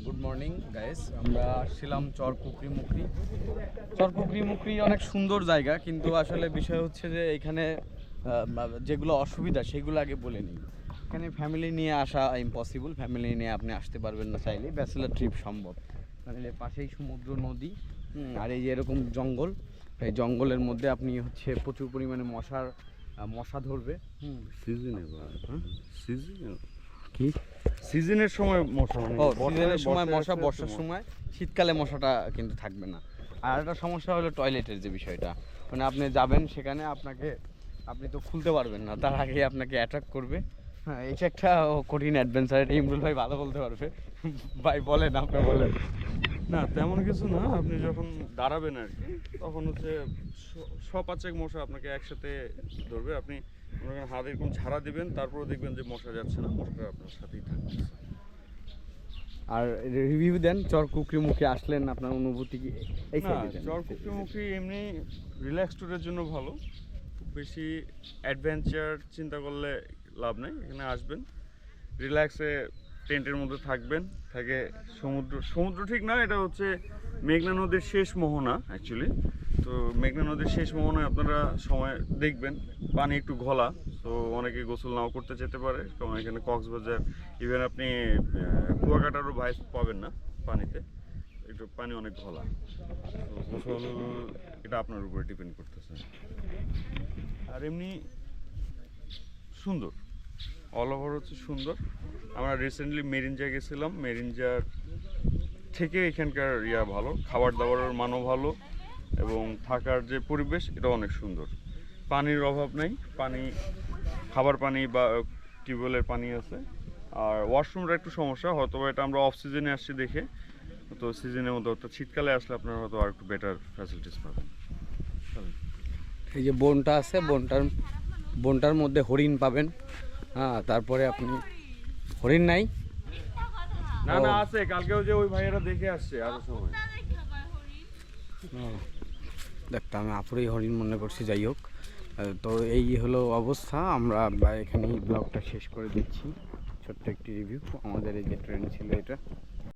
Good morning guys. আমরা আসছিলাম চরপুকরি মুকরি অনেক সুন্দর জায়গা, কিন্তু আসলে বিষয় হচ্ছে যে এখানে যেগুলো অসুবিধা সেগুলো আগে বলে নিই। এখানে ফ্যামিলি নিয়ে আসা ইম্পসিবল, ফ্যামিলি নিয়ে আপনি আসতে পারবেন না চাইলে। ব্যাচেলার ট্রিপ সম্ভব, মানে পাশেই সমুদ্র, নদী, আর এই যে এরকম জঙ্গল। এই জঙ্গলের মধ্যে আপনি হচ্ছে প্রচুর পরিমাণে মশা ধরবে। কি সিজনের সময় মশা, মানে সিজনের সময় মশা, বর্ষার সময়, শীতকালে মশাটা কিন্তু থাকবে না। আর একটা সমস্যা হলো টয়লেটের যে বিষয়টা, মানে আপনি যাবেন সেখানে, আপনি তো খুলতে পারবেন না, তার আগে আপনাকে অ্যাট্রাক করবে। হ্যাঁ, এটা একটা কঠিন অ্যাডভেঞ্চার। এটা ইমরুল ভাই ভালো বলতে পারবে। ভাই বলেন, আপনি বলেন। না তেমন কিছু না। আপনি যখন দাঁড়াবেন আর কি, তখন হচ্ছে সপাচেক মশা আপনাকে একসাথে ধরবে। আপনি মনে করেন হাত এরকম ঝাড়া দিবেন, তারপরে দেখবেন যে মশা যাচ্ছে না, মশাটা আপনার সাথেই থাকবে। আর রিভিউ দেন, চরকুকরিমুখী আসলেন, আপনার অনুভূতি কি? এই না, চরকুকরিমুখী এমনি রিল্যাক্স ট্যুরের জন্য ভালো। খুব বেশি অ্যাডভেঞ্চার চিন্তা করলে লাভ নেই। এখানে আসবেন, রিল্যাক্সে টেন্টের মধ্যে থাকবেন, থেকে সমুদ্র ঠিক না, এটা হচ্ছে মেঘনা নদীর শেষ মোহনা অ্যাকচুয়ালি। তো মেঘনা নদীর শেষ মোহনায় আপনারা সময় দেখবেন পানি একটু ঘোলা, তো অনেকে গোসল নাও করতে যেতে পারে, কারণ এখানে কক্সবাজার ইভেন আপনি কুয়াকাটারও ভাইস পাবেন না পানিতে, একটু পানি অনেক ঘোলা। তো গোসল এটা আপনার উপরে ডিপেন্ড করতেছে। আর এমনি সুন্দর, অল ওভার হচ্ছে সুন্দর। আমরা রিসেন্টলি মেরিঞ্জা গেছিলাম, মেরিঞ্জার থেকে এখানকার ভালো, খাবার দাবারের মানও ভালো, এবং থাকার যে পরিবেশ এটা অনেক সুন্দর। পানির অভাব নেই, খাবার পানি বা টিউবওয়েলের পানি আছে। আর ওয়াশরুমটা একটু সমস্যা, হয়তো এটা আমরা অফ সিজনে আসছি দেখে, তো সিজনের মধ্যে অর্থাৎ শীতকালে আসলে আপনারা হয়তো আর একটু বেটার ফ্যাসিলিটিস পাবেন। এই যে বনটা আছে, বনটার মধ্যে হরিণ পাবেন। হ্যাঁ, তারপরে আপনি হরিণ নাই? না আছে, কালকেও যে ওই ভাইয়েরা দেখে আসছে আরো সময়। দেখতাম আমি আপুরেই হরিণ মনে করছি। যাই হোক, তো এই হলো অবস্থা। আমরা এখানেই ব্লগটা শেষ করে দিচ্ছি। ছোট্ট একটি রিভিউ, আমাদের এই যে ট্রেন ছিল এটা।